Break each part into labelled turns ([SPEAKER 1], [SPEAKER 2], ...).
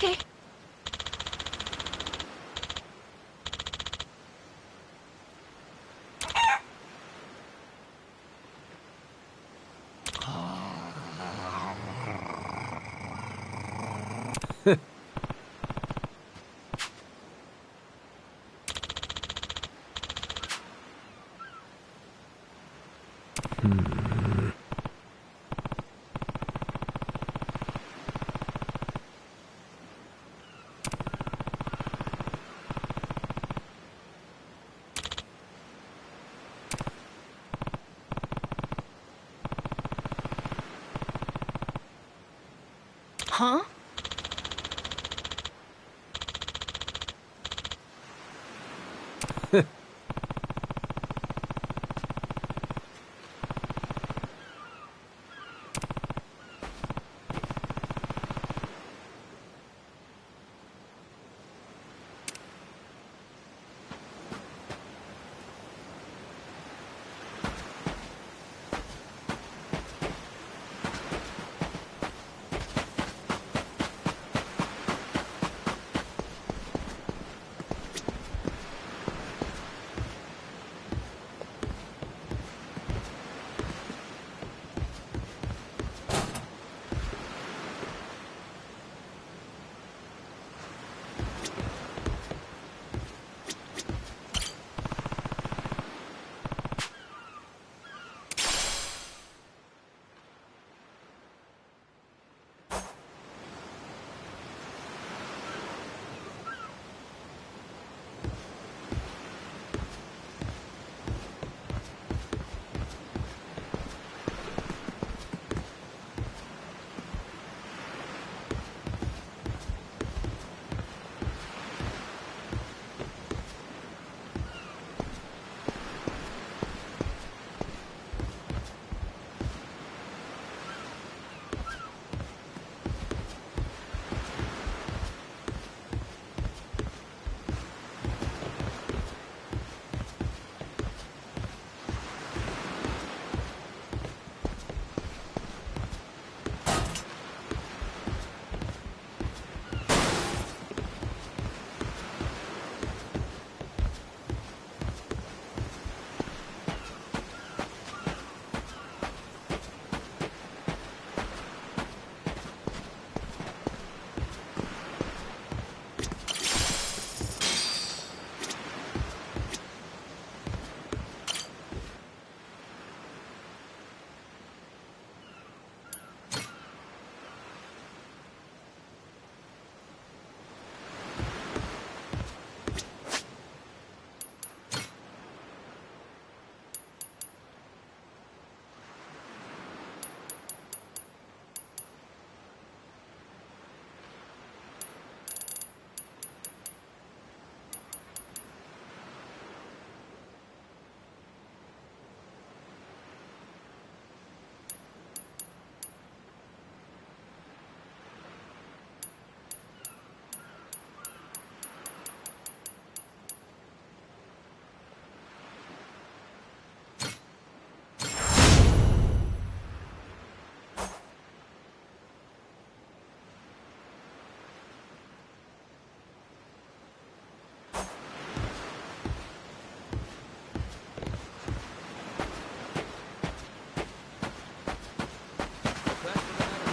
[SPEAKER 1] Okay. Huh?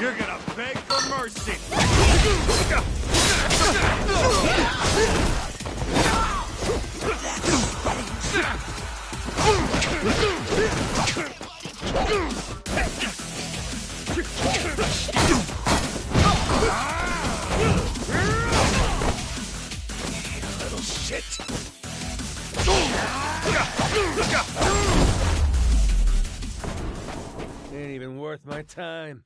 [SPEAKER 2] You're gonna beg for mercy! Little shit!
[SPEAKER 3] Ain't even worth my time.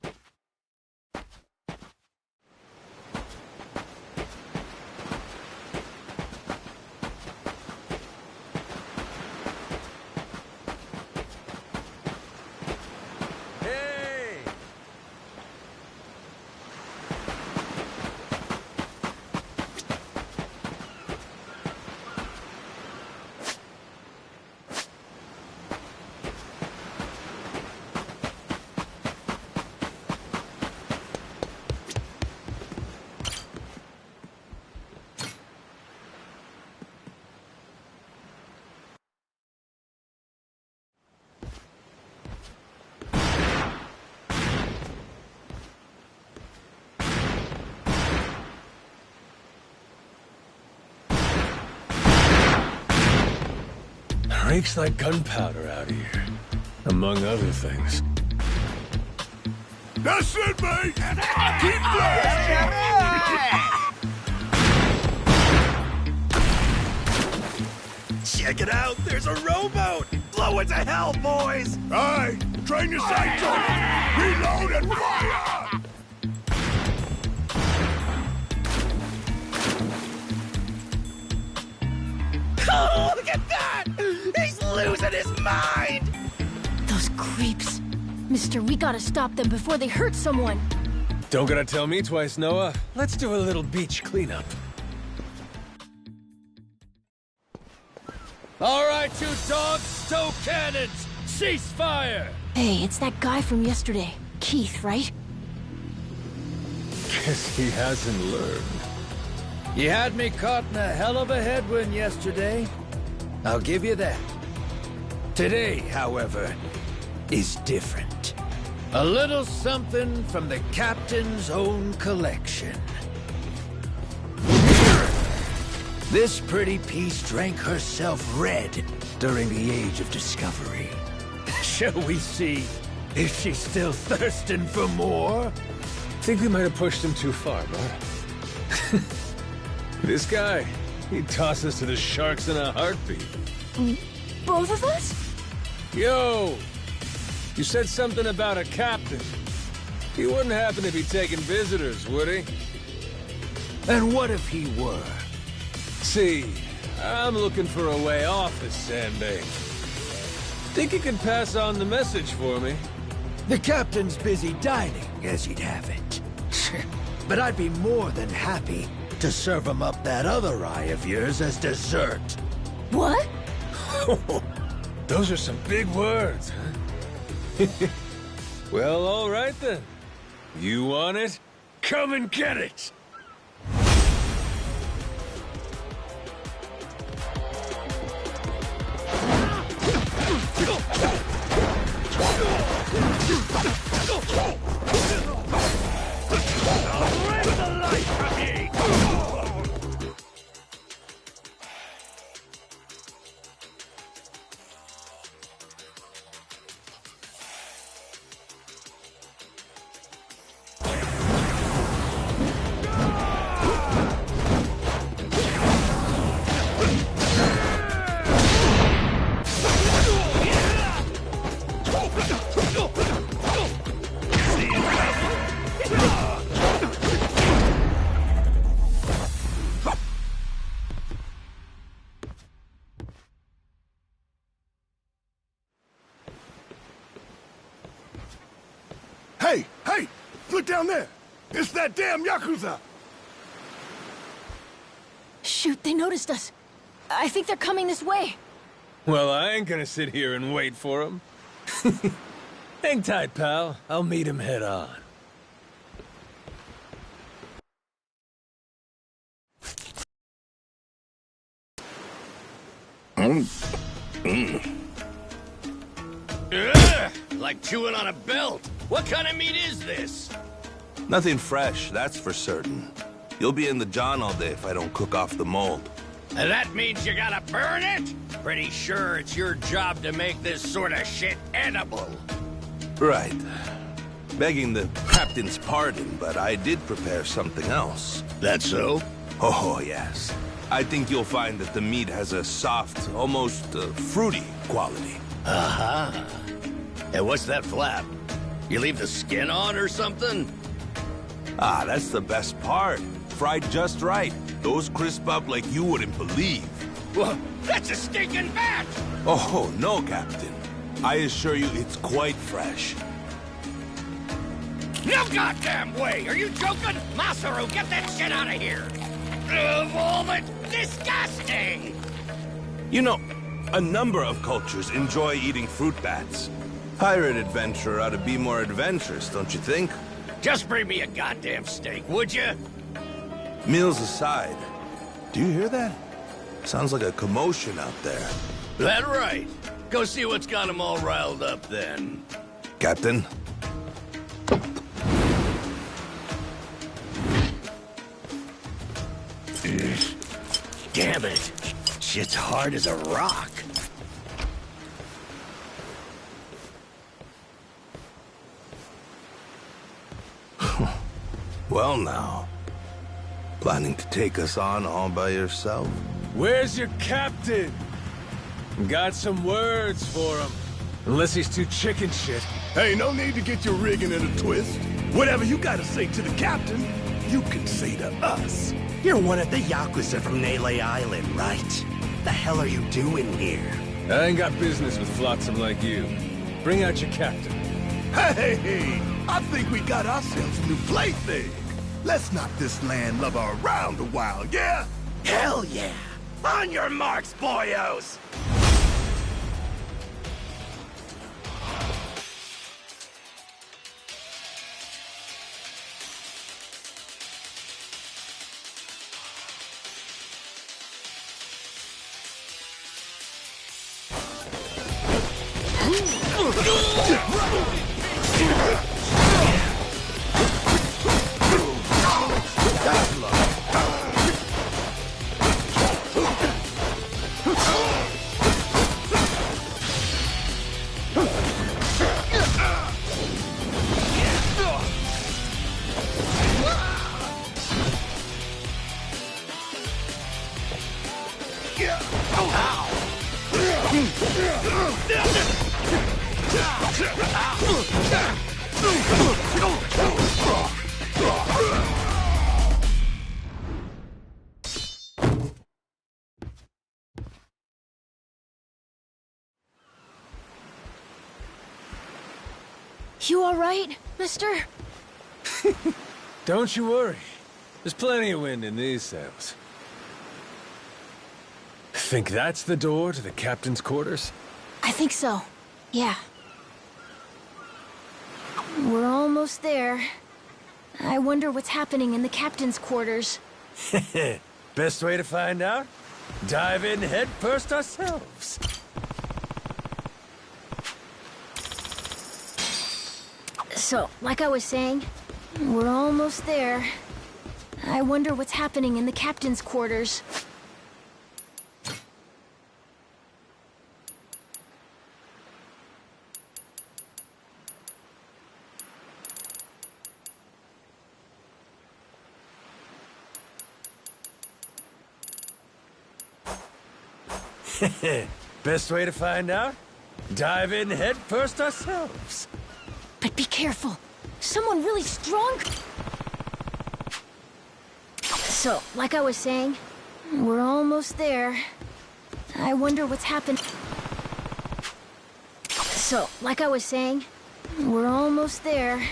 [SPEAKER 3] Reeks like gunpowder out here, among other things.
[SPEAKER 2] That's it, mate! Keep flying!
[SPEAKER 1] Check it out! There's a rowboat! Blow it to hell, boys!
[SPEAKER 2] Aye, train your sights on it! Reload and fire!
[SPEAKER 1] Oh, look at that! He's losing his mind!
[SPEAKER 4] Those creeps. Mister, we gotta stop them before they hurt someone.
[SPEAKER 3] Don't gotta tell me twice, Noah. Let's do a little beach cleanup. All right, you dogs, stow cannons! Cease fire!
[SPEAKER 4] Hey, it's that guy from yesterday. Keith, right?
[SPEAKER 3] Guess he hasn't learned.
[SPEAKER 5] You had me caught in a hell of a headwind yesterday. I'll give you that. Today, however, is different. A little something from the captain's own collection. This pretty piece drank herself red during the Age of Discovery. Shall we see if she's still thirsting for more?
[SPEAKER 3] Think we might have pushed him too far, bud. This guy, he'd toss us to the sharks in a heartbeat.
[SPEAKER 4] Both of us?
[SPEAKER 3] Yo! You said something about a captain. He wouldn't happen to be taking visitors, would he?
[SPEAKER 5] And what if he were?
[SPEAKER 3] See, I'm looking for a way off this sandbank. Think you could pass on the message for me?
[SPEAKER 5] The captain's busy dining, as he'd have it. But I'd be more than happy to serve him up that other eye of yours as dessert.
[SPEAKER 4] What?
[SPEAKER 3] Those are some big words, huh? Well, all right then. You want it? Come and get it!
[SPEAKER 2] Hey! Look down there! It's that damn Yakuza!
[SPEAKER 4] Shoot, they noticed us. I think they're coming this way.
[SPEAKER 3] Well, I ain't gonna sit here and wait for him. Hang tight, pal. I'll meet him head on.
[SPEAKER 1] Ugh, like chewing on a belt. What kind of meat is this?
[SPEAKER 6] Nothing fresh, that's for certain. You'll be in the John all day if I don't cook off the mold.
[SPEAKER 1] And that means you gotta burn it? Pretty sure it's your job to make this sort of shit edible.
[SPEAKER 6] Right. Begging the captain's pardon, but I did prepare something else.
[SPEAKER 1] That so?
[SPEAKER 6] Oh, yes. I think you'll find that the meat has a soft, almost fruity quality.
[SPEAKER 1] Uh-huh. And what's that flap? You leave the skin on or something?
[SPEAKER 6] Ah, that's the best part. Fried just right. Those crisp up like you wouldn't believe.
[SPEAKER 1] Well, that's a stinking bat!
[SPEAKER 6] Oh, no, Captain. I assure you it's quite fresh.
[SPEAKER 1] No goddamn way! Are you joking? Masaru, get that shit out of here! Vomit! Disgusting!
[SPEAKER 6] You know, a number of cultures enjoy eating fruit bats. Pirate adventurer ought to be more adventurous, don't you think?
[SPEAKER 1] Just bring me a goddamn steak, would you?
[SPEAKER 6] Meals aside, do you hear that? Sounds like a commotion out there.
[SPEAKER 1] That right. Go see what's got them all riled up then.
[SPEAKER 6] Captain?
[SPEAKER 1] Damn it. Shit's hard as a rock.
[SPEAKER 6] Well now, planning to take us on all by yourself?
[SPEAKER 3] Where's your captain? Got some words for him. Unless he's too chicken shit.
[SPEAKER 2] Hey, no need to get your rigging in a twist. Whatever you gotta say to the captain, you can say to us.
[SPEAKER 7] You're one of the Yakuza from Nele Island, right? The hell are you doing here?
[SPEAKER 3] I ain't got business with flotsam like you. Bring out your captain.
[SPEAKER 2] Hey, I think we got ourselves a new plaything. Let's knock this landlubber around a while, yeah?
[SPEAKER 7] Hell yeah! On your marks, boyos!
[SPEAKER 4] You all right, mister?
[SPEAKER 3] Don't you worry. There's plenty of wind in these sails. Think that's the door to the captain's quarters?
[SPEAKER 4] I think so. Yeah. We're almost there. I wonder what's happening in the captain's quarters.
[SPEAKER 3] Best way to find out? Dive in head first ourselves.
[SPEAKER 4] So, like I was saying, we're almost there. I wonder what's happening in the captain's quarters.
[SPEAKER 3] Best way to find out? Dive in head first ourselves.
[SPEAKER 4] But be careful. Someone really strong... So, like I was saying, we're almost there. I wonder what's happened... So, like I was saying, we're almost there.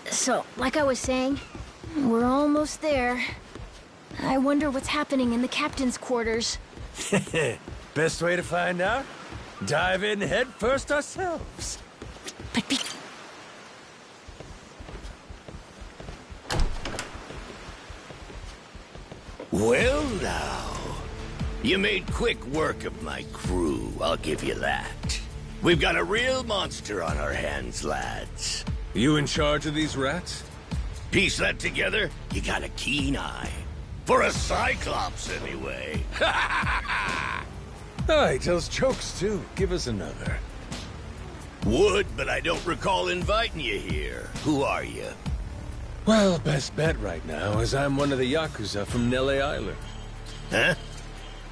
[SPEAKER 4] So, like I was saying, we're almost there. I wonder what's happening in the captain's quarters.
[SPEAKER 3] Best way to find out? Dive in head first ourselves.
[SPEAKER 4] But be...
[SPEAKER 7] Well now, you made quick work of my crew, I'll give you that. We've got a real monster on our hands, lads.
[SPEAKER 3] You in charge of these rats?
[SPEAKER 7] Piece that together, you got a keen eye. For a Cyclops, anyway.
[SPEAKER 3] Oh, he tells jokes too. Give us another.
[SPEAKER 7] Would, but I don't recall inviting you here. Who are you?
[SPEAKER 3] Well, best bet right now is I'm one of the Yakuza from Nele Island.
[SPEAKER 7] Huh?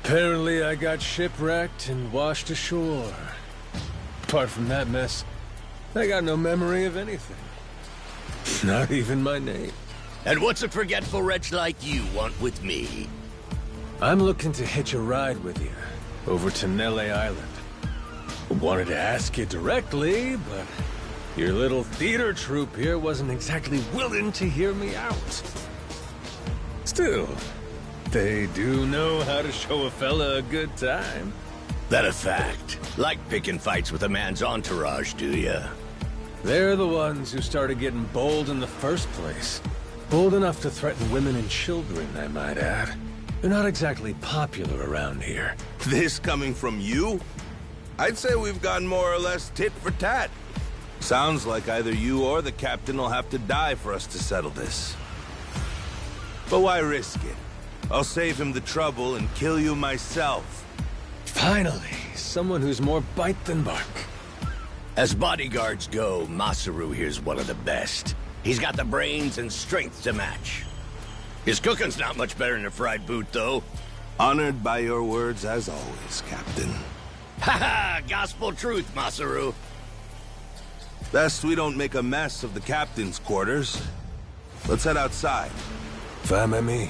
[SPEAKER 3] Apparently I got shipwrecked and washed ashore. Apart from that mess, I got no memory of anything. Not even my name.
[SPEAKER 7] And what's a forgetful wretch like you want with me?
[SPEAKER 3] I'm looking to hitch a ride with you over to Nele Island. Wanted to ask you directly, but your little theater troupe here wasn't exactly willing to hear me out. Still, they do know how to show a fella a good time.
[SPEAKER 7] That a fact? Like picking fights with a man's entourage, do ya?
[SPEAKER 3] They're the ones who started getting bold in the first place. Bold enough to threaten women and children, I might add. They're not exactly popular around here.
[SPEAKER 6] This coming from you? I'd say we've gone more or less tit for tat. Sounds like either you or the captain will have to die for us to settle this. But why risk it? I'll save him the trouble and kill you myself.
[SPEAKER 3] Finally! someone who's more bite than bark.
[SPEAKER 7] As bodyguards go, Masaru here's one of the best. He's got the brains and strength to match. His cooking's not much better than a fried boot, though.
[SPEAKER 6] Honored by your words as always, Captain.
[SPEAKER 7] Haha, gospel truth, Masaru.
[SPEAKER 6] Best we don't make a mess of the captain's quarters. Let's head outside.
[SPEAKER 3] Fine at me.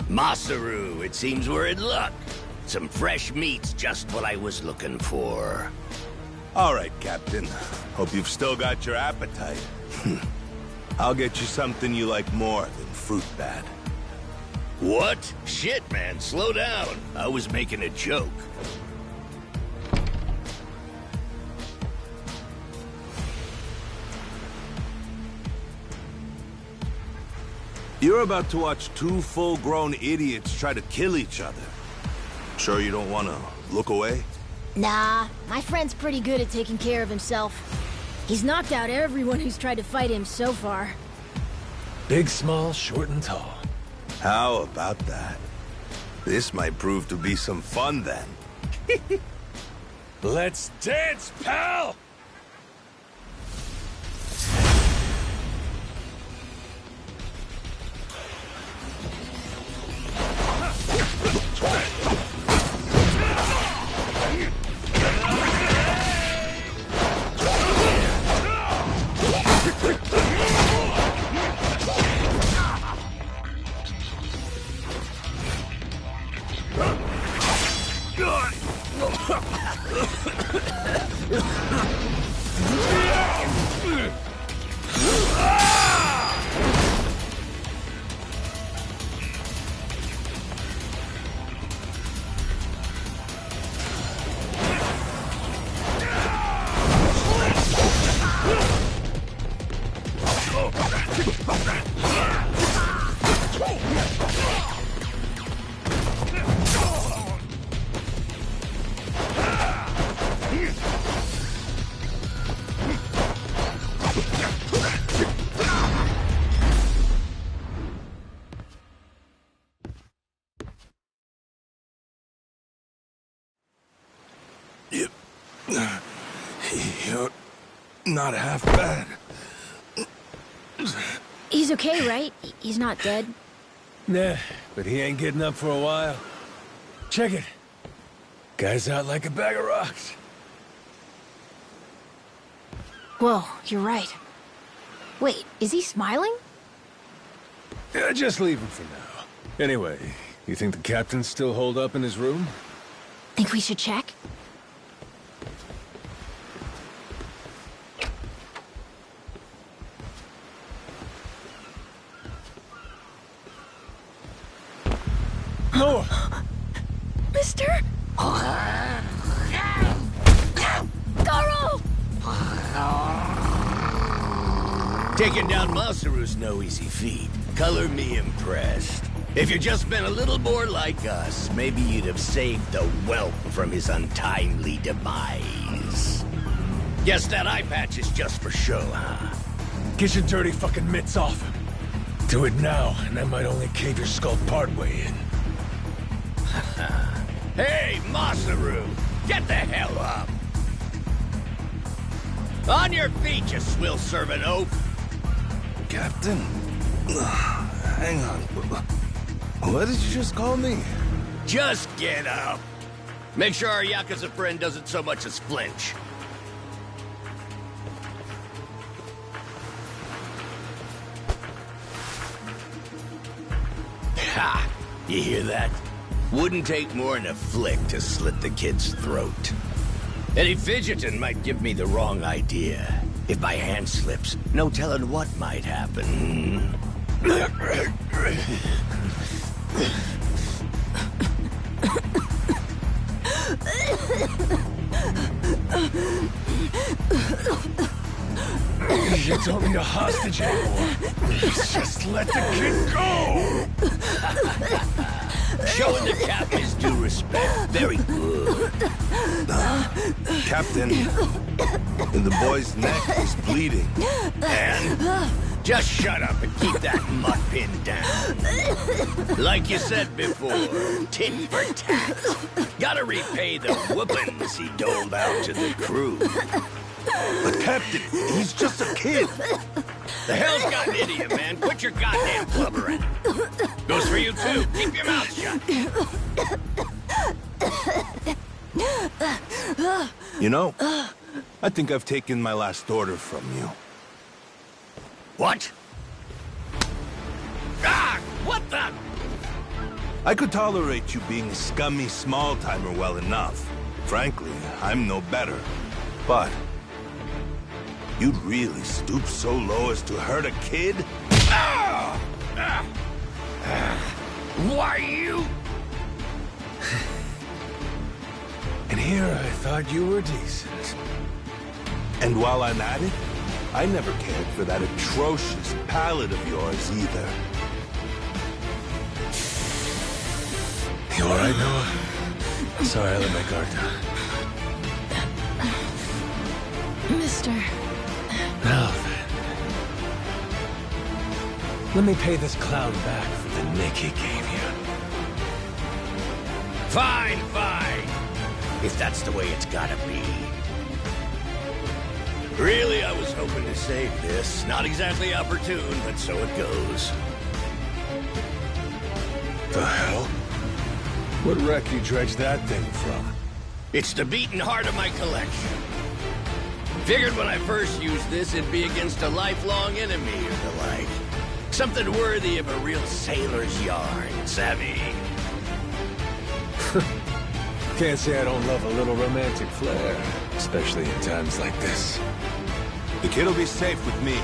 [SPEAKER 7] Masaru, it seems we're in luck. Some fresh meat's just what I was looking for.
[SPEAKER 6] All right, Captain. Hope you've still got your appetite. I'll get you something you like more than fruit bat.
[SPEAKER 7] What? Shit, man, slow down. I was making a joke.
[SPEAKER 6] You're about to watch two full-grown idiots try to kill each other. Sure you don't want to look away?
[SPEAKER 4] Nah, my friend's pretty good at taking care of himself. He's knocked out everyone who's tried to fight him so far.
[SPEAKER 3] Big, small, short, and tall.
[SPEAKER 6] How about that? This might prove to be some fun then.
[SPEAKER 3] Let's dance, pal!
[SPEAKER 6] You're not half bad.
[SPEAKER 4] He's okay, right? He's not dead?
[SPEAKER 3] Nah, but he ain't getting up for a while. Check it. Guy's out like a bag of rocks.
[SPEAKER 4] Whoa, you're right. Wait, is he smiling?
[SPEAKER 3] Yeah, just leave him for now. Anyway, you think the captain's still holed up in his room?
[SPEAKER 4] Think we should check?
[SPEAKER 3] No!
[SPEAKER 4] Mister? Garo!
[SPEAKER 7] Taking down Masaru's no easy feat. Color me impressed. If you'd just been a little more like us, maybe you'd have saved the whelp from his untimely demise. Guess that eye patch is just for show, huh?
[SPEAKER 3] Get your dirty fucking mitts off him. Do it now, and I might only cave your skull partway in.
[SPEAKER 7] Hey, Masaru! Get the hell up! On your feet, you swill-serving oaf!
[SPEAKER 6] Captain? Hang on. What did you just call me?
[SPEAKER 7] Just get up! Make sure our Yakuza friend doesn't so much as flinch. Ha! You hear that? Wouldn't take more than a flick to slit the kid's throat. Any fidgeting might give me the wrong idea. If my hand slips, no telling what might happen.
[SPEAKER 3] You don't need a hostage anymore. Just let the kid go!
[SPEAKER 7] Showing the cap his due respect. Very good.
[SPEAKER 6] Captain, the boy's neck is bleeding.
[SPEAKER 7] And Just shut up and keep that mutt pinned down. Like you said before, tit for tat. Gotta repay the whoopings he doled out to the crew.
[SPEAKER 6] But Captain, he's just a kid.
[SPEAKER 7] The hell's gotten into you, man? Quit your goddamn blubbering. Goes for you, too. Keep your mouth shut.
[SPEAKER 6] You know, I think I've taken my last order from you.
[SPEAKER 7] What? Ah! What the?
[SPEAKER 6] I could tolerate you being a scummy small-timer well enough. Frankly, I'm no better. But you'd really stoop so low as to hurt a kid?
[SPEAKER 7] Why you?
[SPEAKER 3] And here I thought you were decent.
[SPEAKER 6] And while I'm at it, I never cared for that atrocious palate of yours either.
[SPEAKER 3] You all right, Noah? Sorry I let my guard down.
[SPEAKER 4] Mister.
[SPEAKER 3] Now then. Let me pay this clown back for the nick he gave you.
[SPEAKER 7] Fine, fine. If that's the way it's gotta be. Really, I was hoping to save this. Not exactly opportune, but so it goes.
[SPEAKER 3] The hell? What wreck you dredged that thing from?
[SPEAKER 7] It's the beating heart of my collection. Figured when I first used this, it'd be against a lifelong enemy or the like. Something worthy of a real sailor's yarn, savvy?
[SPEAKER 3] Can't say I don't love a little romantic flair, especially in times like this.
[SPEAKER 6] The kid'll be safe with me.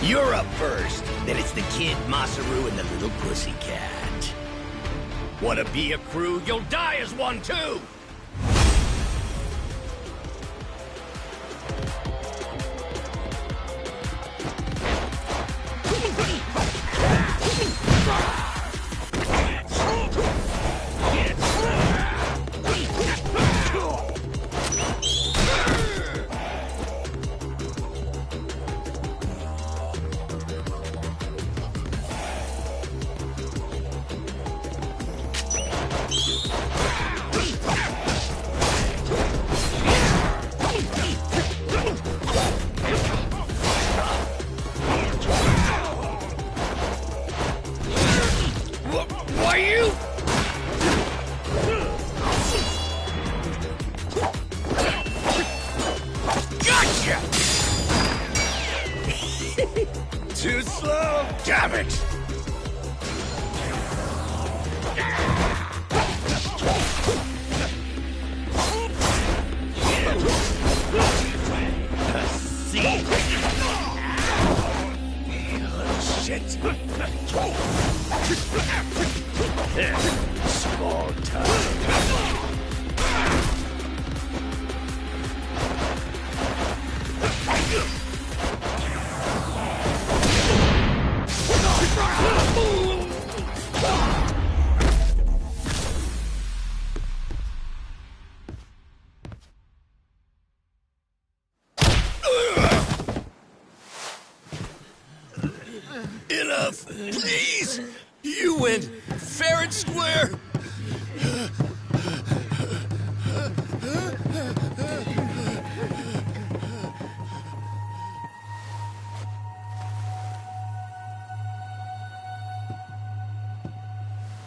[SPEAKER 7] You're up first. Then it's the kid, Masaru, and the little pussycat. Wanna be a crew? You'll die as one, too!
[SPEAKER 6] Too slow!
[SPEAKER 7] Damn it! See? Oh, shit. Small time. Enough, please! You went fair and square!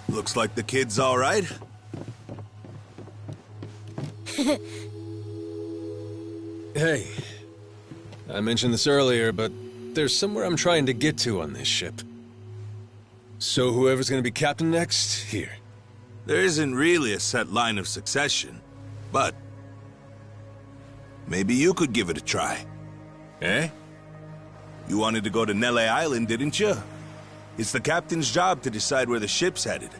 [SPEAKER 6] Looks like the kid's all right.
[SPEAKER 3] Hey, I mentioned this earlier, but there's somewhere I'm trying to get to on this ship. So whoever's gonna be captain next, here.
[SPEAKER 6] There isn't really a set line of succession, but maybe you could give it a try.
[SPEAKER 3] Eh?
[SPEAKER 6] You wanted to go to Nele Island, didn't you? It's the captain's job to decide where the ship's headed.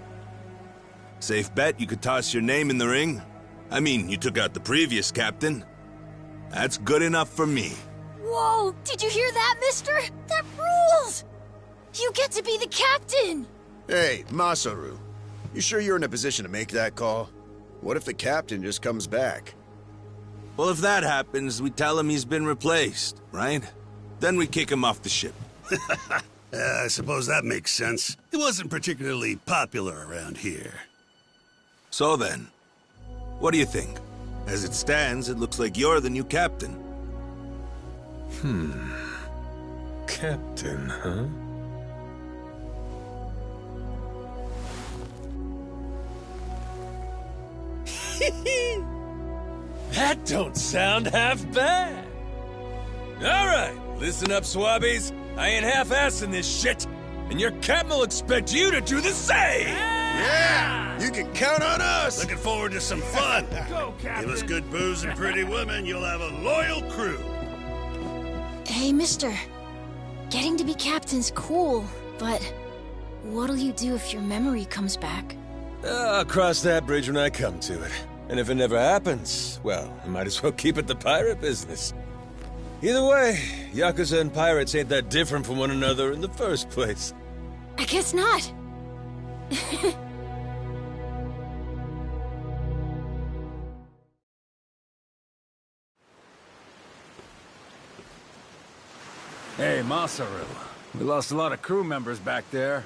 [SPEAKER 6] Safe bet you could toss your name in the ring. I mean, you took out the previous captain. That's good enough for me.
[SPEAKER 4] Whoa! Did you hear that, mister? That rules! You get to be the captain!
[SPEAKER 8] Hey, Masaru. You sure you're in a position to make that call? What if the captain just comes back?
[SPEAKER 6] Well, if that happens, we tell him he's been replaced, right? Then we kick him off the ship.
[SPEAKER 9] I suppose that makes sense. He wasn't particularly popular around here.
[SPEAKER 6] So then, what do you think? As it stands, it looks like you're the new captain.
[SPEAKER 3] Captain, huh? That don't sound half bad. All right, listen up, swabbies. I ain't half-assing this shit, and your captain will expect you to do the same.
[SPEAKER 9] Yeah! You can count on us! Looking forward to some fun.
[SPEAKER 1] Go, Captain!
[SPEAKER 9] Give us good booze and pretty women, you'll have a loyal crew.
[SPEAKER 4] Hey, mister. Getting to be captain's cool, but what'll you do if your memory comes back?
[SPEAKER 3] I'll cross that bridge when I come to it. And if it never happens, well, I might as well keep it the pirate business. Either way, Yakuza and pirates ain't that different from one another in the first place.
[SPEAKER 4] I guess not.
[SPEAKER 5] Hey, Masaru. We lost a lot of crew members back there.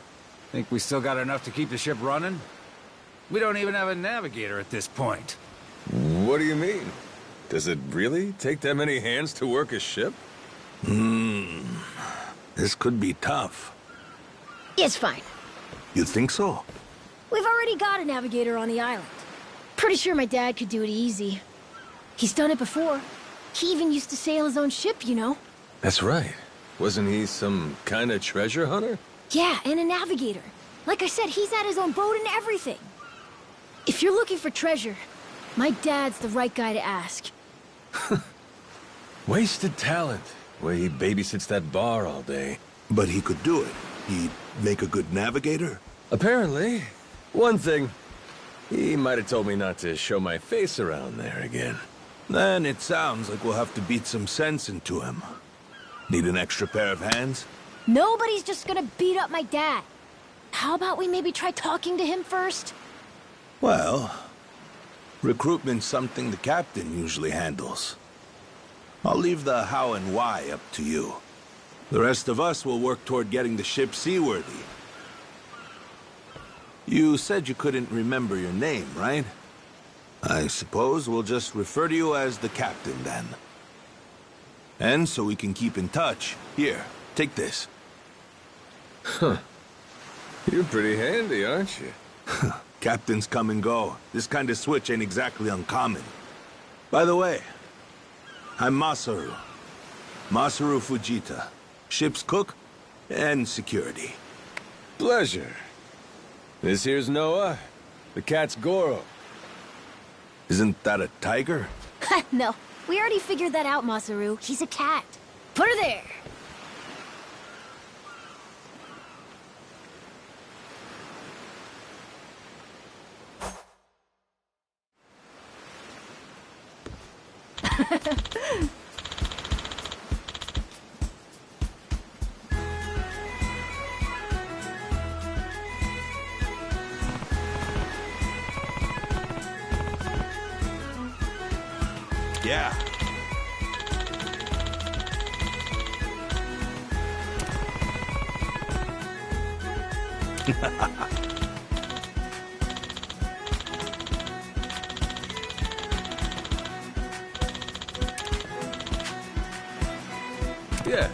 [SPEAKER 5] Think we still got enough to keep the ship running? We don't even have a navigator at this point.
[SPEAKER 3] What do you mean? Does it really take that many hands to work a ship?
[SPEAKER 6] This could be tough.
[SPEAKER 4] It's fine.
[SPEAKER 6] You think so?
[SPEAKER 4] We've already got a navigator on the island. Pretty sure my dad could do it easy. He's done it before. He even used to sail his own ship, you know?
[SPEAKER 3] That's right. Wasn't he some kind of treasure hunter?
[SPEAKER 4] Yeah, and a navigator. Like I said, he's had his own boat and everything. If you're looking for treasure, my dad's the right guy to ask.
[SPEAKER 3] Wasted talent. Way he babysits that bar all day.
[SPEAKER 6] But he could do it. He'd make a good navigator?
[SPEAKER 3] Apparently. One thing, he might have told me not to show my face around there again.
[SPEAKER 6] Then it sounds like we'll have to beat some sense into him. Need an extra pair of hands?
[SPEAKER 4] Nobody's just gonna beat up my dad. How about we maybe try talking to him first?
[SPEAKER 6] Well, recruitment's something the captain usually handles. I'll leave the how and why up to you. The rest of us will work toward getting the ship seaworthy. You said you couldn't remember your name, right? I suppose we'll just refer to you as the captain, then. And so we can keep in touch, here, take this.
[SPEAKER 3] Huh. You're pretty handy, aren't you?
[SPEAKER 6] Captains come and go. This kind of switch ain't exactly uncommon. By the way, I'm Masaru. Masaru Fujita. Ship's cook and security.
[SPEAKER 3] Pleasure. This here's Noah. The cat's Goro.
[SPEAKER 6] Isn't that a tiger?
[SPEAKER 4] No, we already figured that out, Masaru. He's a cat. Put her there.
[SPEAKER 6] Yeah.
[SPEAKER 3] Yeah.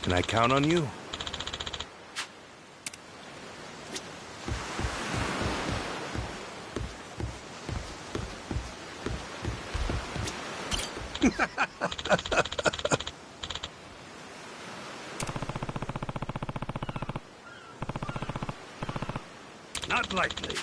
[SPEAKER 6] Can I count on you?
[SPEAKER 9] Not likely.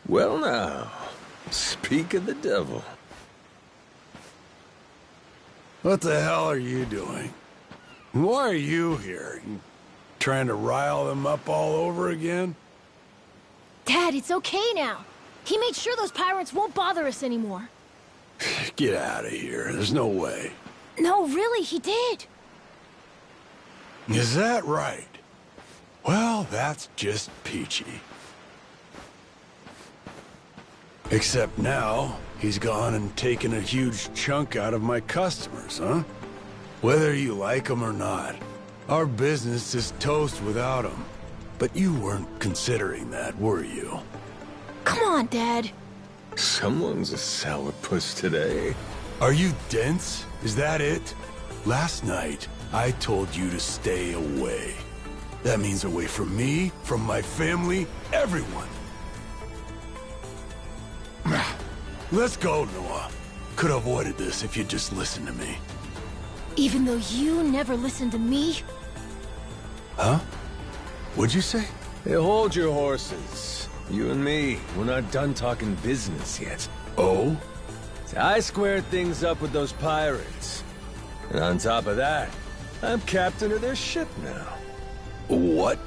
[SPEAKER 3] Well now, speak of the devil.
[SPEAKER 9] What the hell are you doing? Why are you here? You trying to rile them up all over again?
[SPEAKER 4] Dad, it's okay now. He made sure those pirates won't bother us anymore.
[SPEAKER 9] Get out of here. There's no way.
[SPEAKER 4] No, really, he did.
[SPEAKER 9] Is that right? Well, that's just peachy. Except now, he's gone and taken a huge chunk out of my customers, huh? Whether you like them or not, our business is toast without him. But you weren't considering that, were you?
[SPEAKER 4] Come on, Dad.
[SPEAKER 3] Someone's a sourpuss today.
[SPEAKER 9] Are you dense? Is that it? Last night, I told you to stay away. That means away from me, from my family, everyone. Let's go, Noah. Could have avoided this if you'd just listened to me.
[SPEAKER 4] Even though you never listened to me?
[SPEAKER 9] Huh? What'd you say?
[SPEAKER 3] Hey, hold your horses. You and me, we're not done talking business yet.
[SPEAKER 9] Oh?
[SPEAKER 3] See, I squared things up with those pirates. And on top of that, I'm captain of their ship now.
[SPEAKER 9] What?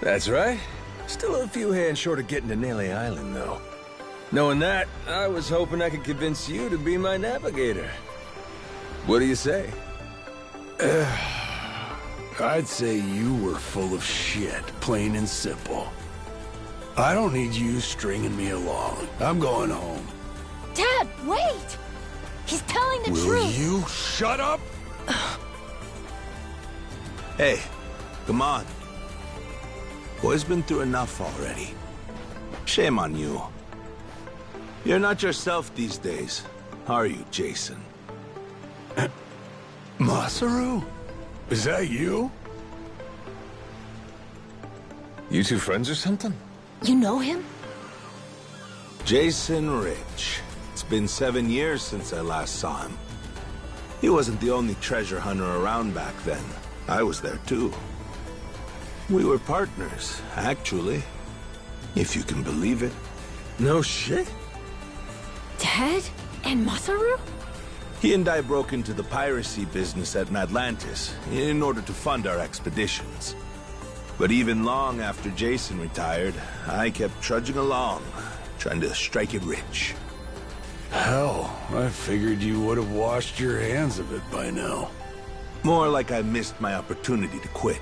[SPEAKER 3] That's right. Still a few hands short of getting to Nele Island, though. Knowing that, I was hoping I could convince you to be my navigator. What do you say?
[SPEAKER 9] I'd say you were full of shit, plain and simple. I don't need you stringing me along. I'm going home.
[SPEAKER 4] Dad, wait! He's telling the
[SPEAKER 9] Will
[SPEAKER 4] truth.
[SPEAKER 9] you shut up?
[SPEAKER 6] Hey, come on. Boy's been through enough already. Shame on you. You're not yourself these days, are you, Jason?
[SPEAKER 9] Masaru? Is that you?
[SPEAKER 3] You two friends or something?
[SPEAKER 4] You know him?
[SPEAKER 6] Jason Rich. It's been 7 years since I last saw him. He wasn't the only treasure hunter around back then. I was there too. We were partners, actually. If you can believe it.
[SPEAKER 3] No shit?
[SPEAKER 4] Dad? And Masaru?
[SPEAKER 6] He and I broke into the piracy business at Atlantis in order to fund our expeditions. But even long after Jason retired, I kept trudging along, trying to strike it rich.
[SPEAKER 9] Hell, I figured you would have washed your hands of it by now.
[SPEAKER 6] More like I missed my opportunity to quit.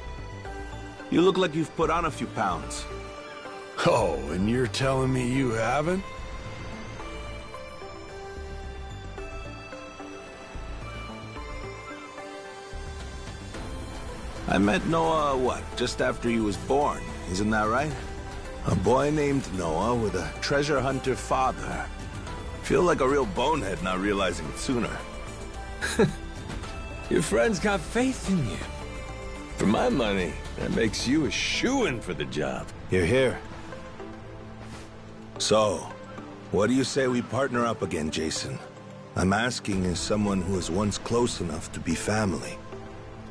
[SPEAKER 6] You look like you've put on a few pounds.
[SPEAKER 9] Oh, and you're telling me you haven't?
[SPEAKER 6] I met Noah, just after he was born, isn't that right? A boy named Noah with a treasure hunter father. Feel like a real bonehead not realizing it sooner.
[SPEAKER 3] Your friends got faith in you. For my money, that makes you a shoo-in for the job.
[SPEAKER 6] You're here. So, what do you say we partner up again, Jason? I'm asking as someone who was once close enough to be family.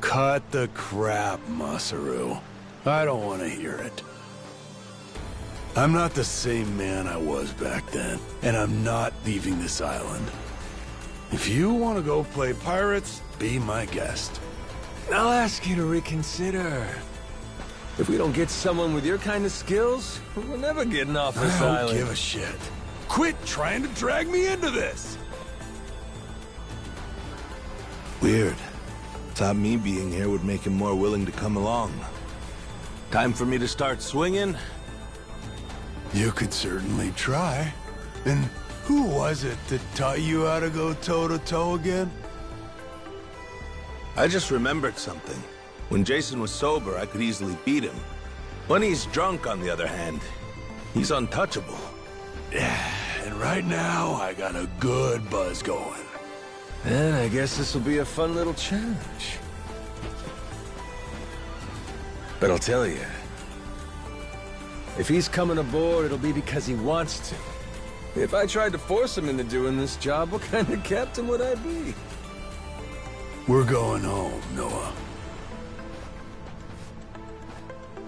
[SPEAKER 9] Cut the crap, Masaru. I don't want to hear it. I'm not the same man I was back then, and I'm not leaving this island. If you want to go play pirates, be my guest.
[SPEAKER 3] I'll ask you to reconsider. If we don't get someone with your kind of skills, we're never getting off this
[SPEAKER 9] I
[SPEAKER 3] island.
[SPEAKER 9] don't give a shit. Quit trying to drag me into this!
[SPEAKER 6] Weird. Thought me being here would make him more willing to come along. Time for me to start swinging?
[SPEAKER 9] You could certainly try. And who was it that taught you how to go toe-to-toe again?
[SPEAKER 6] I just remembered something. When Jason was sober, I could easily beat him. When he's drunk, on the other hand, he's untouchable.
[SPEAKER 9] Yeah, and right now, I got a good buzz going.
[SPEAKER 3] Then I guess this will be a fun little challenge. But I'll tell you, if he's coming aboard, it'll be because he wants to. If I tried to force him into doing this job, what kind of captain would I be?
[SPEAKER 9] We're going home, Noah.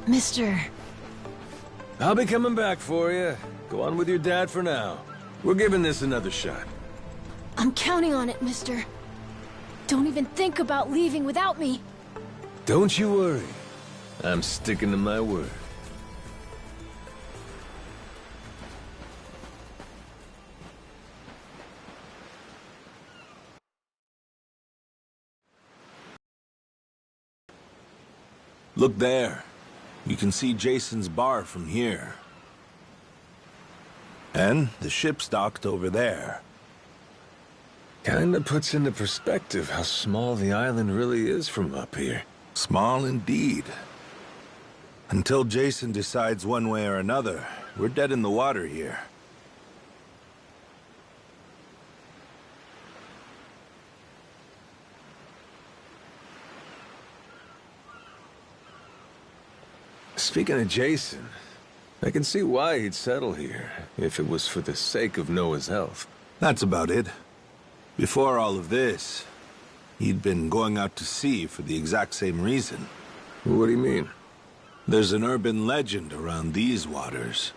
[SPEAKER 4] Mister...
[SPEAKER 3] I'll be coming back for you. Go on with your dad for now. We're giving this another shot.
[SPEAKER 4] I'm counting on it, mister. Don't even think about leaving without me.
[SPEAKER 3] Don't you worry. I'm sticking to my word.
[SPEAKER 6] Look there. You can see Jason's bar from here. And the ship's docked over there.
[SPEAKER 3] Kinda puts into perspective how small the island really is from up here.
[SPEAKER 6] Small indeed. Until Jason decides one way or another, we're dead in the water here.
[SPEAKER 3] Speaking of Jason, I can see why he'd settle here, if it was for the sake of Noah's health.
[SPEAKER 6] That's about it. Before all of this, he'd been going out to sea for the exact same reason.
[SPEAKER 3] What do you mean?
[SPEAKER 6] There's an urban legend around these waters.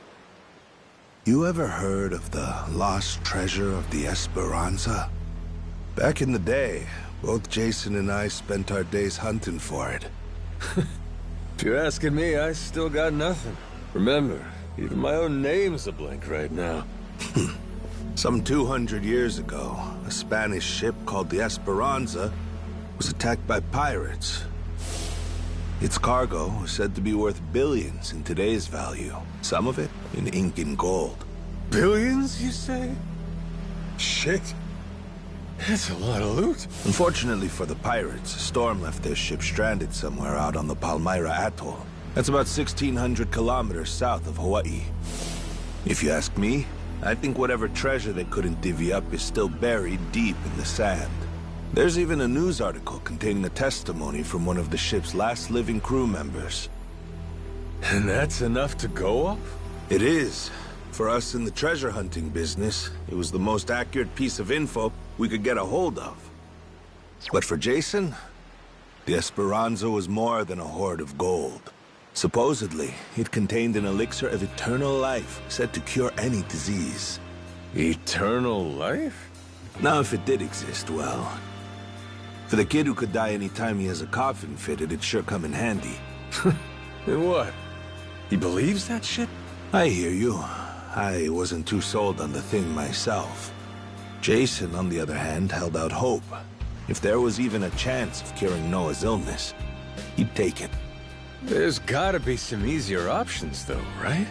[SPEAKER 6] You ever heard of the lost treasure of the Esperanza? Back in the day, both Jason and I spent our days hunting for it.
[SPEAKER 3] If you're asking me, I still got nothing. Remember, even my own name's a blank right now.
[SPEAKER 6] Some 200 years ago, a Spanish ship called the Esperanza was attacked by pirates. Its cargo was said to be worth billions in today's value, some of it in ink and gold.
[SPEAKER 3] Billions, you say? Shit. That's a lot of loot.
[SPEAKER 6] Unfortunately for the pirates, a storm left their ship stranded somewhere out on the Palmyra Atoll. That's about 1,600 kilometers south of Hawaii. If you ask me, I think whatever treasure they couldn't divvy up is still buried deep in the sand. There's even a news article containing a testimony from one of the ship's last living crew members.
[SPEAKER 3] And that's enough to go off?
[SPEAKER 6] It is. For us in the treasure hunting business, it was the most accurate piece of info we could get a hold of. But for Jason, the Esperanza was more than a hoard of gold. Supposedly, it contained an elixir of eternal life, said to cure any disease.
[SPEAKER 3] Eternal life?
[SPEAKER 6] Now, if it did exist, well... For the kid who could die any time he has a coffin fitted, it'd sure come in handy.
[SPEAKER 3] And what? He believes that shit?
[SPEAKER 6] I hear you. I wasn't too sold on the thing myself. Jason, on the other hand, held out hope. If there was even a chance of curing Noah's illness, he'd take it.
[SPEAKER 3] There's gotta be some easier options, though, right?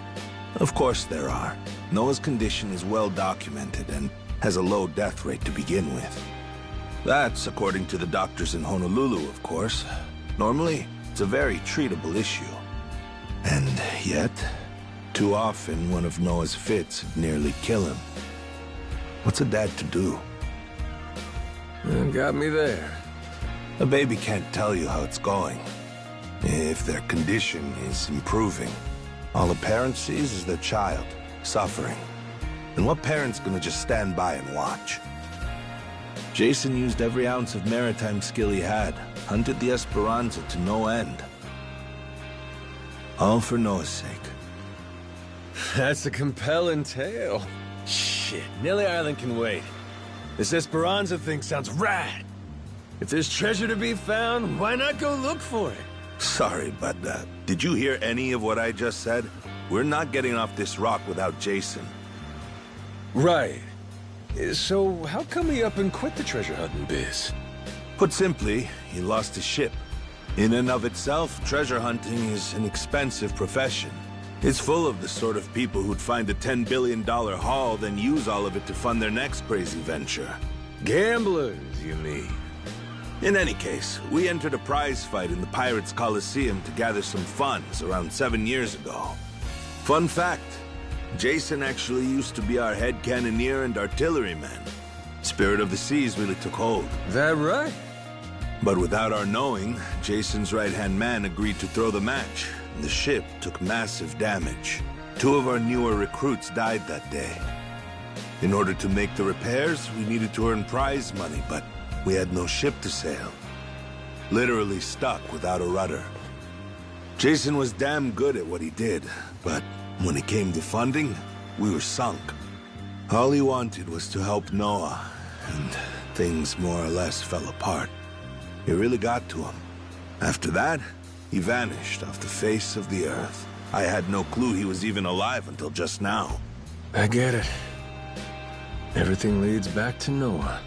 [SPEAKER 6] Of course there are. Noah's condition is well documented and has a low death rate to begin with. That's according to the doctors in Honolulu, of course. Normally, it's a very treatable issue. And yet, too often one of Noah's fits would nearly kill him. What's a dad to do?
[SPEAKER 3] Got me there.
[SPEAKER 6] A baby can't tell you how it's going. If their condition is improving, all a parent sees is their child suffering. And what parent's gonna just stand by and watch? Jason used every ounce of maritime skill he had, hunted the Esperanza to no end. All for Noah's sake.
[SPEAKER 3] That's a compelling tale. Shit, Nelly Island can wait. This Esperanza thing sounds rad. If there's treasure to be found, why not go look for it?
[SPEAKER 6] Sorry, but did you hear any of what I just said? We're not getting off this rock without Jason.
[SPEAKER 3] Right. So how come he up and quit the treasure hunting biz?
[SPEAKER 6] Put simply, he lost his ship. In and of itself, treasure hunting is an expensive profession. It's full of the sort of people who'd find a $10 billion haul, then use all of it to fund their next crazy venture.
[SPEAKER 3] Gamblers, you mean?
[SPEAKER 6] In any case, we entered a prize fight in the Pirates Coliseum to gather some funds around 7 years ago. Fun fact, Jason actually used to be our head cannoneer and artilleryman. Spirit of the Seas really took hold.
[SPEAKER 3] That right?
[SPEAKER 6] But without our knowing, Jason's right-hand man agreed to throw the match. The ship took massive damage. 2 of our newer recruits died that day. In order to make the repairs, we needed to earn prize money, but we had no ship to sail. Literally stuck without a rudder. Jason was damn good at what he did, but when it came to funding, we were sunk. All he wanted was to help Noah, and things more or less fell apart. It really got to him. After that, he vanished off the face of the earth. I had no clue he was even alive until just now.
[SPEAKER 3] I get it. Everything leads back to Noah.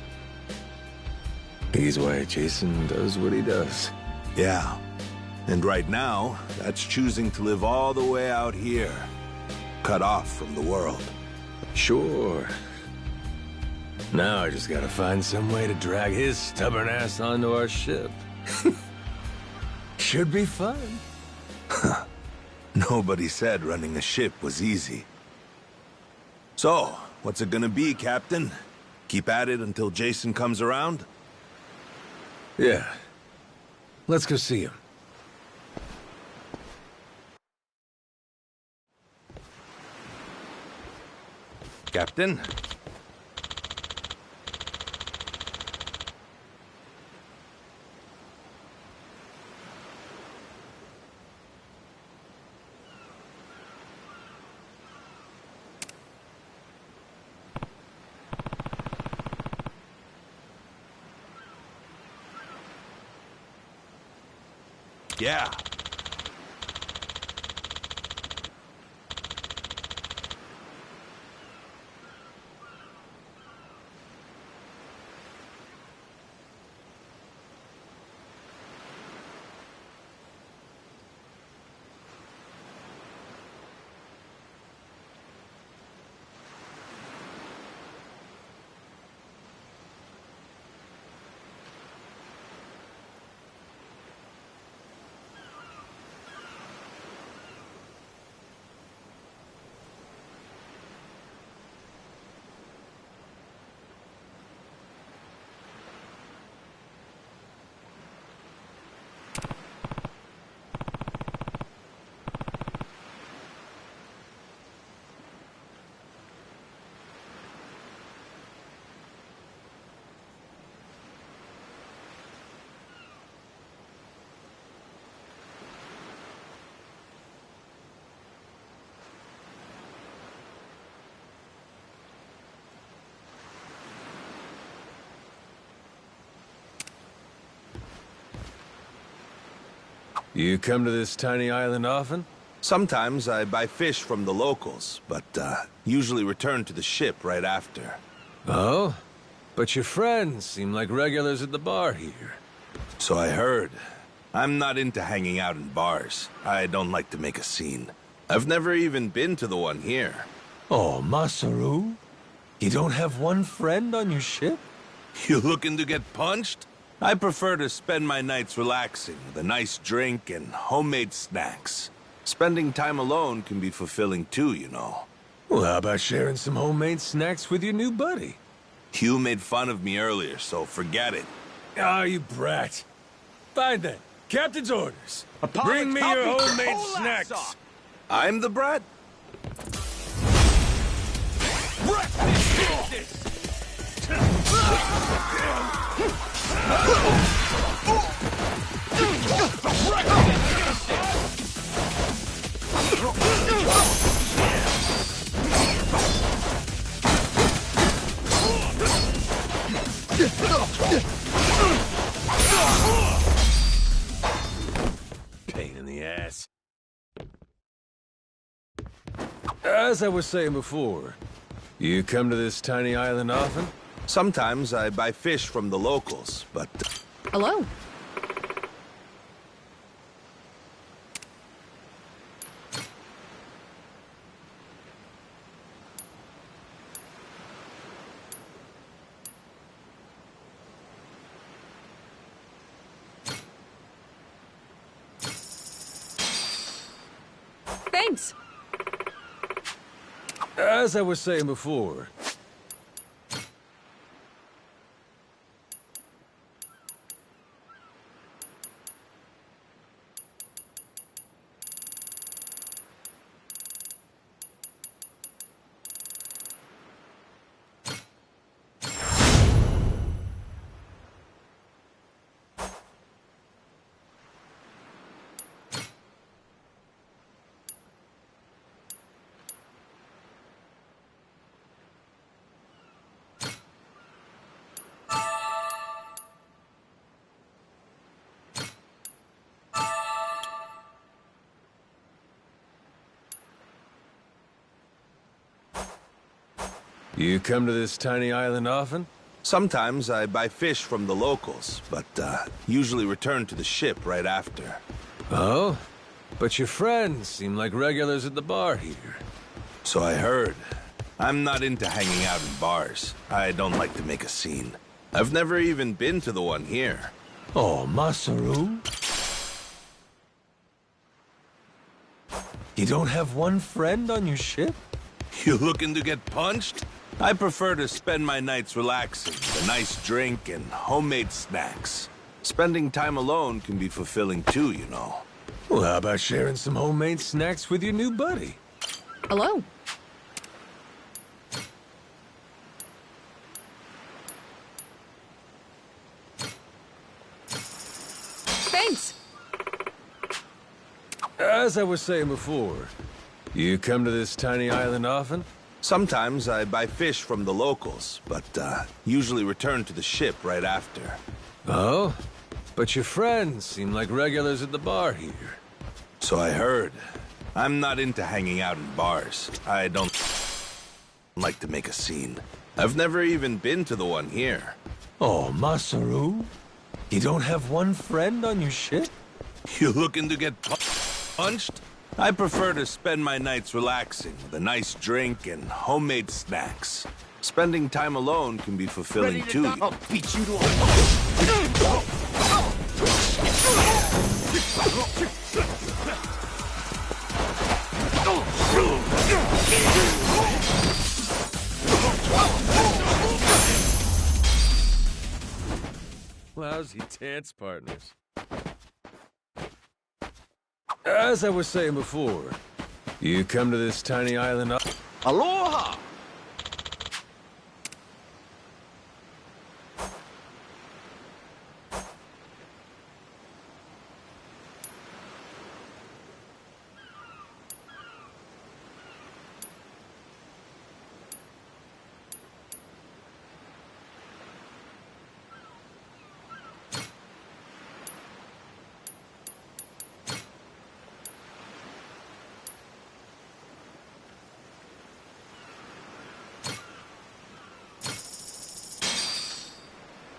[SPEAKER 3] He's why Jason does what he does.
[SPEAKER 6] Yeah. And right now, that's choosing to live all the way out here, cut off from the world.
[SPEAKER 3] Sure. Now I just gotta find some way to drag his stubborn ass onto our ship. Should be fun.
[SPEAKER 6] Nobody said running a ship was easy. So, what's it gonna be, Captain? Keep at it until Jason comes around?
[SPEAKER 3] Yeah. Let's go see him.
[SPEAKER 6] Captain? Yeah.
[SPEAKER 3] You come to this tiny island often?
[SPEAKER 6] Sometimes I buy fish from the locals, but usually return to the ship right after.
[SPEAKER 3] Oh? But your friends seem like regulars at the bar here.
[SPEAKER 6] So I heard. I'm not into hanging out in bars. I don't like to make a scene. I've never even been to the one here.
[SPEAKER 3] Oh, Masaru? You don't have one friend on your ship?
[SPEAKER 6] You looking to get punched? I prefer to spend my nights relaxing with a nice drink and homemade snacks. Spending time alone can be fulfilling too, you know.
[SPEAKER 3] Well, how about sharing some homemade snacks with your new buddy?
[SPEAKER 6] You made fun of me earlier, so forget it.
[SPEAKER 3] Ah, you brat. Fine then. Captain's orders. Bring me your homemade snacks.
[SPEAKER 6] I'm the brat?
[SPEAKER 3] Pain in the ass. As I was saying before, you come to this tiny island often?
[SPEAKER 6] Sometimes I buy fish from the locals, but...
[SPEAKER 10] Hello. Thanks.
[SPEAKER 3] As I was saying before, you come to this tiny island often?
[SPEAKER 6] Sometimes I buy fish from the locals, but usually return to the ship right after.
[SPEAKER 3] Oh? But your friends seem like regulars at the bar here.
[SPEAKER 6] So I heard. I'm not into hanging out in bars. I don't like to make a scene. I've never even been to the one here.
[SPEAKER 3] Oh, Masaru? You don't have one friend on your ship?
[SPEAKER 6] You looking to get punched? I prefer to spend my nights relaxing with a nice drink and homemade snacks. Spending time alone can be fulfilling too, you know.
[SPEAKER 3] Well, how about sharing some homemade snacks with your new buddy?
[SPEAKER 10] Hello. Thanks.
[SPEAKER 3] As I was saying before, you come to this tiny island often?
[SPEAKER 6] Sometimes I buy fish from the locals, but usually return to the ship right after.
[SPEAKER 3] Oh? But your friends seem like regulars at the bar here.
[SPEAKER 6] So I heard. I'm not into hanging out in bars. I don't like to make a scene. I've never even been to the one here.
[SPEAKER 3] Oh, Masaru? You don't have one friend on your ship?
[SPEAKER 6] You looking to get punched? I prefer to spend my nights relaxing with a nice drink and homemade snacks. Spending time alone can be fulfilling too.
[SPEAKER 1] I'll beat you to
[SPEAKER 3] Lousy dance partners. As I was saying before, you come to this tiny island...
[SPEAKER 1] Aloha!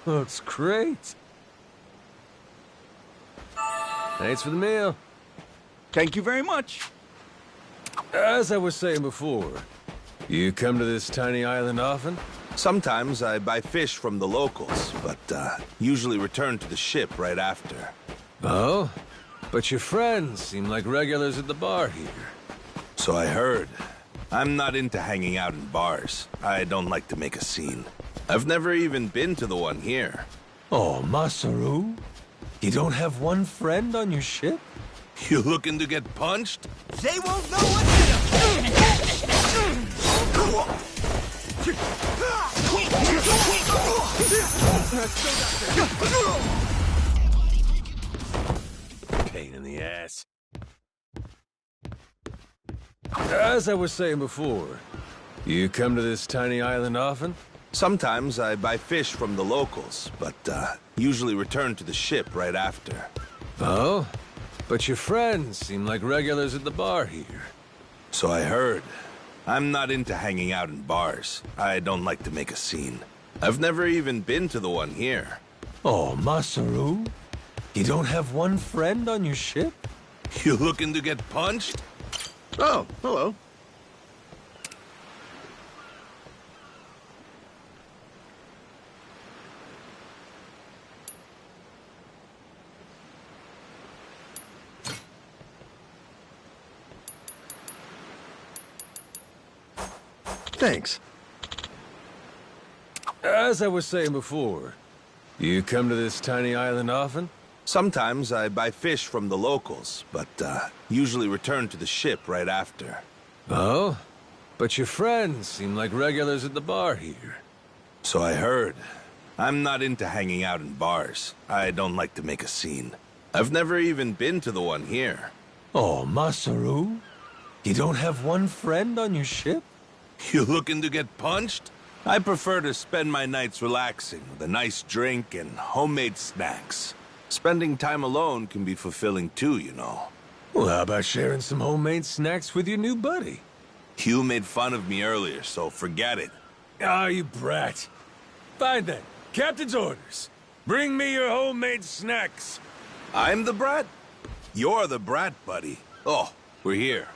[SPEAKER 3] Looks great. Thanks for the meal.
[SPEAKER 2] Thank you very much.
[SPEAKER 3] As I was saying before, you come to this tiny island often?
[SPEAKER 6] Sometimes I buy fish from the locals, but usually return to the ship right after.
[SPEAKER 3] Oh? But your friends seem like regulars at the bar here.
[SPEAKER 6] So I heard. I'm not into hanging out in bars. I don't like to make a scene. I've never even been to the one here.
[SPEAKER 3] Oh, Masaru? You don't have one friend on your ship?
[SPEAKER 6] You looking to get punched?
[SPEAKER 2] They won't know what to
[SPEAKER 3] Pain in the ass. As I was saying before, you come to this tiny island often?
[SPEAKER 6] Sometimes I buy fish from the locals, but usually return to the ship right after.
[SPEAKER 3] Oh? But your friends seem like regulars at the bar here.
[SPEAKER 6] So I heard. I'm not into hanging out in bars. I don't like to make a scene. I've never even been to the one here.
[SPEAKER 3] Oh, Masaru? You don't have one friend on your ship?
[SPEAKER 6] You looking to get punched?
[SPEAKER 8] Oh, hello. Thanks.
[SPEAKER 3] As I was saying before, you come to this tiny island often?
[SPEAKER 6] Sometimes I buy fish from the locals, but usually return to the ship right after.
[SPEAKER 3] Oh? But your friends seem like regulars at the bar here.
[SPEAKER 6] So I heard. I'm not into hanging out in bars. I don't like to make a scene. I've never even been to the one here.
[SPEAKER 3] Oh, Masaru? You don't have one friend on your ship?
[SPEAKER 6] You looking to get punched? I prefer to spend my nights relaxing with a nice drink and homemade snacks. Spending time alone can be fulfilling too, you know.
[SPEAKER 3] Well, how about sharing some homemade snacks with your new buddy?
[SPEAKER 6] You made fun of me earlier, so forget it.
[SPEAKER 3] Ah, you brat. Fine then. Captain's orders. Bring me your homemade snacks.
[SPEAKER 6] I'm the brat? You're the brat, buddy. Oh, we're here.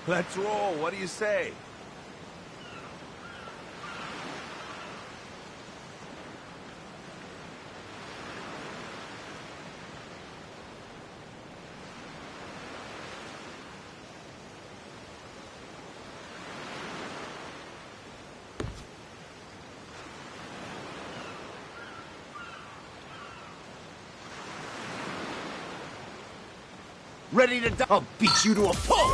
[SPEAKER 6] Let's roll. What do you say?
[SPEAKER 2] Ready to die? I'll beat you to a pulp!